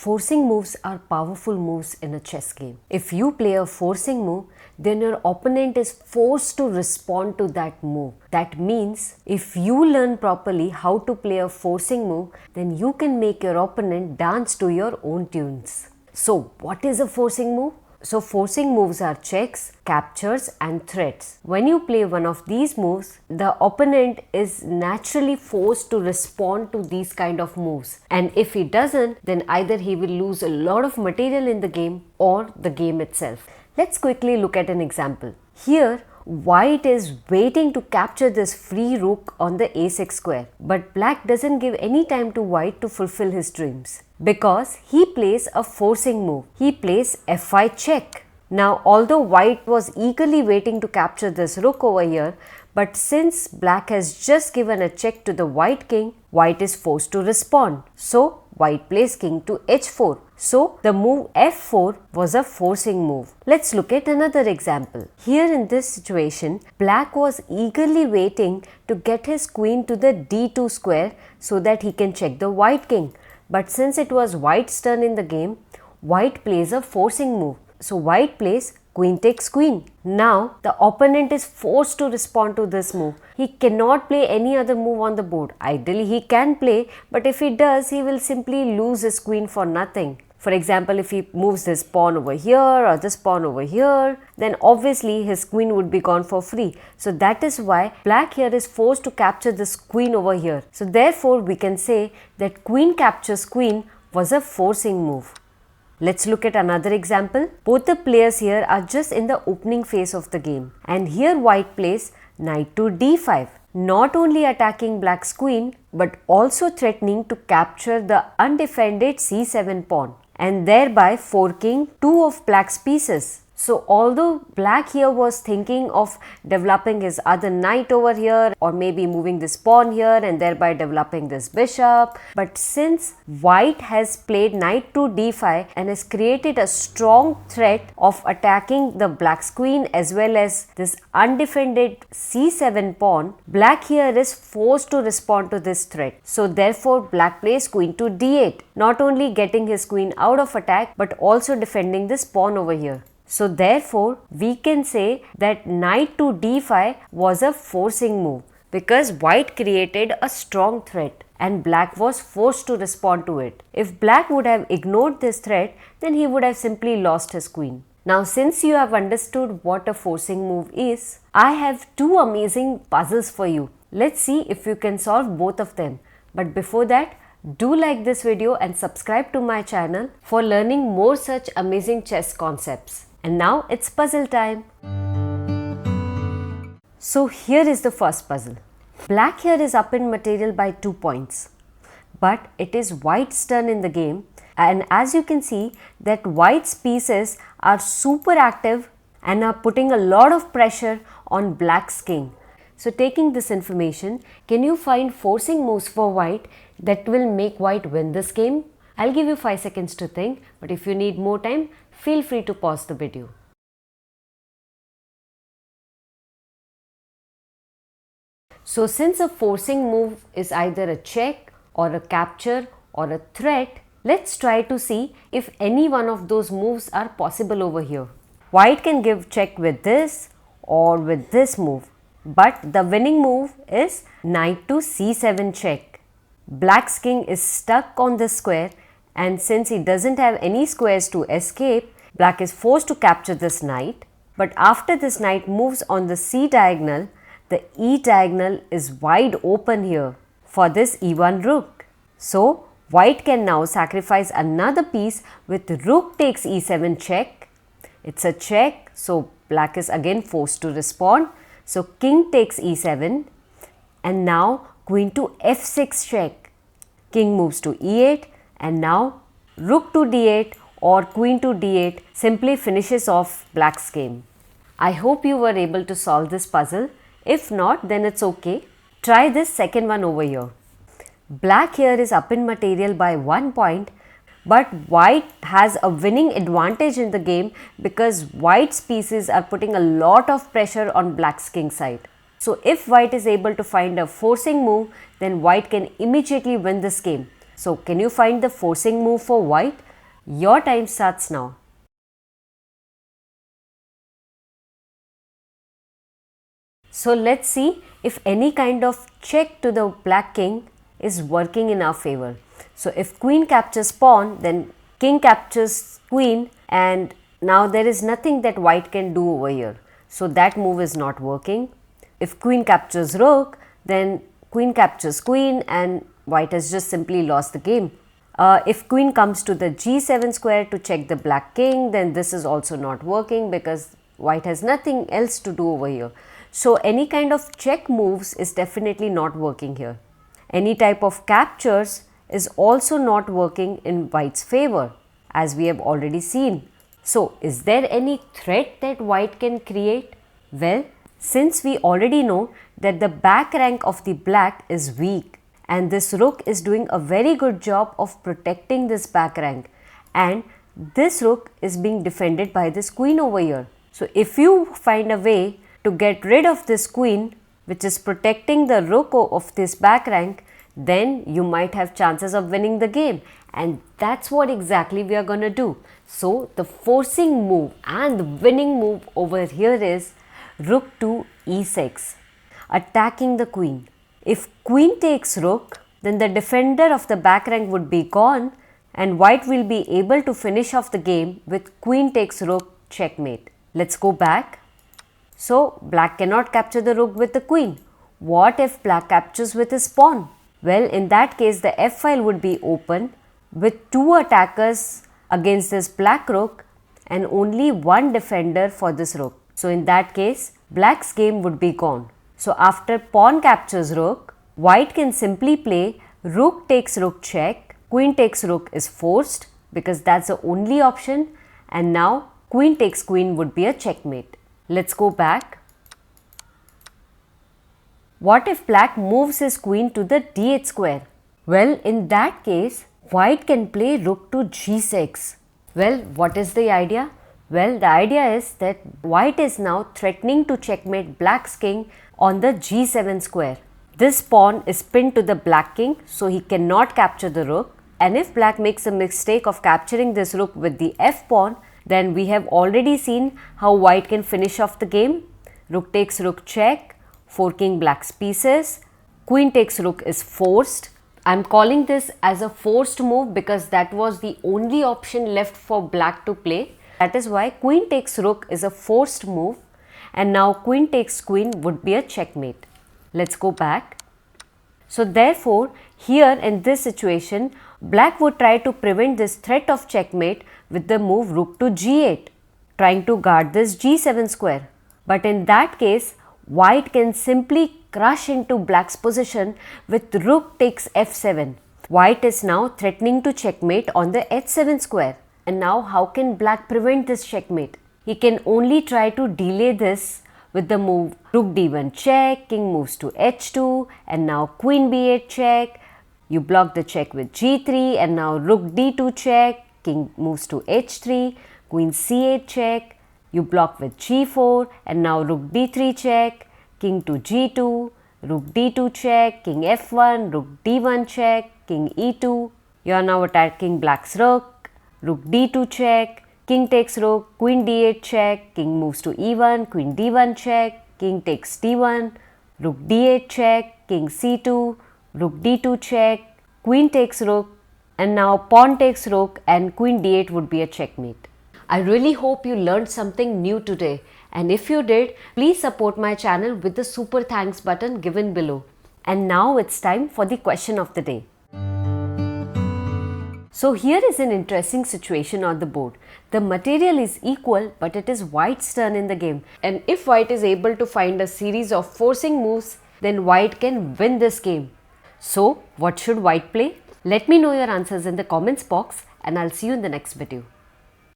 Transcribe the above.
Forcing moves are powerful moves in a chess game. If you play a forcing move, then your opponent is forced to respond to that move. That means if you learn properly how to play a forcing move, then you can make your opponent dance to your own tunes. So, what is a forcing move? So forcing moves are checks, captures and threats. When you play one of these moves, the opponent is naturally forced to respond to these kind of moves. And if he doesn't, then either he will lose a lot of material in the game or the game itself. Let's quickly look at an example. Here, white is waiting to capture this free rook on the a6 square, but black doesn't give any time to white to fulfill his dreams because he plays a forcing move. He plays f5 check. Now, although white was eagerly waiting to capture this rook over here, but since black has just given a check to the white king, white is forced to respond. So, white plays king to h4. So, the move f4 was a forcing move. Let's look at another example. Here in this situation, black was eagerly waiting to get his queen to the d2 square so that he can check the white king. But since it was white's turn in the game, white plays a forcing move. So, white plays queen takes queen. Now, the opponent is forced to respond to this move. He cannot play any other move on the board. Ideally, he can play, but if he does, he will simply lose his queen for nothing. For example, if he moves this pawn over here or this pawn over here, then obviously his queen would be gone for free. So that is why black here is forced to capture this queen over here. So therefore, we can say that queen captures queen was a forcing move. Let's look at another example. Both the players here are just in the opening phase of the game. And here white plays knight to d5. Not only attacking black's queen, but also threatening to capture the undefended c7 pawn and thereby forking two of black's pieces. So although black here was thinking of developing his other knight over here or maybe moving this pawn here and thereby developing this bishop, but since white has played knight to d5 and has created a strong threat of attacking the black's queen as well as this undefended c7 pawn, black here is forced to respond to this threat. So therefore black plays queen to d8, not only getting his queen out of attack but also defending this pawn over here. So therefore, we can say that knight to d5 was a forcing move because white created a strong threat and black was forced to respond to it. If black would have ignored this threat, then he would have simply lost his queen. Now, since you have understood what a forcing move is, I have two amazing puzzles for you. Let's see if you can solve both of them. But before that, do like this video and subscribe to my channel for learning more such amazing chess concepts. And now it's puzzle time. So here is the first puzzle. Black here is up in material by 2 points. But it is white's turn in the game. And as you can see that white's pieces are super active and are putting a lot of pressure on black's king. So taking this information, can you find forcing moves for white that will make white win this game? I'll give you 5 seconds to think, but if you need more time, feel free to pause the video. So since a forcing move is either a check or a capture or a threat, let's try to see if any one of those moves are possible over here. White can give check with this or with this move, but the winning move is knight to c7 check. Black's king is stuck on this square, and since he doesn't have any squares to escape, black is forced to capture this knight. But after this knight moves on the c diagonal, the e diagonal is wide open here for this e1 rook. So white can now sacrifice another piece with rook takes e7 check. It's a check, so black is again forced to respond. So king takes e7 and now queen to f6 check. King moves to e8 and now rook to d8 or queen to d8 simply finishes off black's game. I hope you were able to solve this puzzle. If not, then it's okay. Try this second one over here. Black here is up in material by 1 point, but white has a winning advantage in the game because white's pieces are putting a lot of pressure on black's king side. So if white is able to find a forcing move, then white can immediately win this game. So can you find the forcing move for white? Your time starts now. So let's see if any kind of check to the black king is working in our favor. So if queen captures pawn, then king captures queen, and now there is nothing that white can do over here. So that move is not working. If queen captures rook, then queen captures queen and white has just simply lost the game. If queen comes to the g7 square to check the black king, then this is also not working because white has nothing else to do over here. So any kind of check moves is definitely not working here. Any type of captures is also not working in white's favor, as we have already seen. So is there any threat that white can create? Well, since we already know that the back rank of the black is weak and this rook is doing a very good job of protecting this back rank, and this rook is being defended by this queen over here. So if you find a way to get rid of this queen which is protecting the rook of this back rank, then you might have chances of winning the game, and that's what exactly we are going to do. So the forcing move and the winning move over here is rook to e6, attacking the queen. If queen takes rook, then the defender of the back rank would be gone and white will be able to finish off the game with queen takes rook checkmate. Let's go back. So black cannot capture the rook with the queen. What if black captures with his pawn? Well, in that case the f file would be open with two attackers against this black rook and only one defender for this rook. So in that case black's game would be gone. So after pawn captures rook, white can simply play rook takes rook check, queen takes rook is forced because that's the only option, and now queen takes queen would be a checkmate. Let's go back. What if black moves his queen to the d8 square? Well, in that case, white can play rook to g6. Well, what is the idea? Well, the idea is that white is now threatening to checkmate black's king on the g7 square. This pawn is pinned to the black king, so he cannot capture the rook. And if black makes a mistake of capturing this rook with the f pawn, then we have already seen how white can finish off the game. Rook takes rook check, forking black's pieces. Queen takes rook is forced. I am calling this as a forced move because that was the only option left for black to play. That is why queen takes rook is a forced move, and now queen takes queen would be a checkmate. Let's go back. So therefore, here in this situation, black would try to prevent this threat of checkmate with the move rook to g8, trying to guard this g7 square. But in that case, white can simply crush into black's position with rook takes f7. White is now threatening to checkmate on the h7 square. And now how can black prevent this checkmate? He can only try to delay this with the move rook d1 check, king moves to h2, and now queen b8 check. You block the check with g3, and now rook d2 check, king moves to h3, queen c8 check. You block with g4, and now rook d3 check, king to g2, rook d2 check, king f1, rook d1 check, king e2. You are now attacking black's rook. Rook d2 check, king takes rook, queen d8 check, king moves to e1, queen d1 check, king takes d1, rook d8 check, king c2, rook d2 check, queen takes rook, and now pawn takes rook and queen d8 would be a checkmate. I really hope you learned something new today, and if you did, please support my channel with the super thanks button given below. And now it's time for the question of the day. So here is an interesting situation on the board. The material is equal, but it is white's turn in the game. And if white is able to find a series of forcing moves, then white can win this game. So what should white play? Let me know your answers in the comments box, and I'll see you in the next video.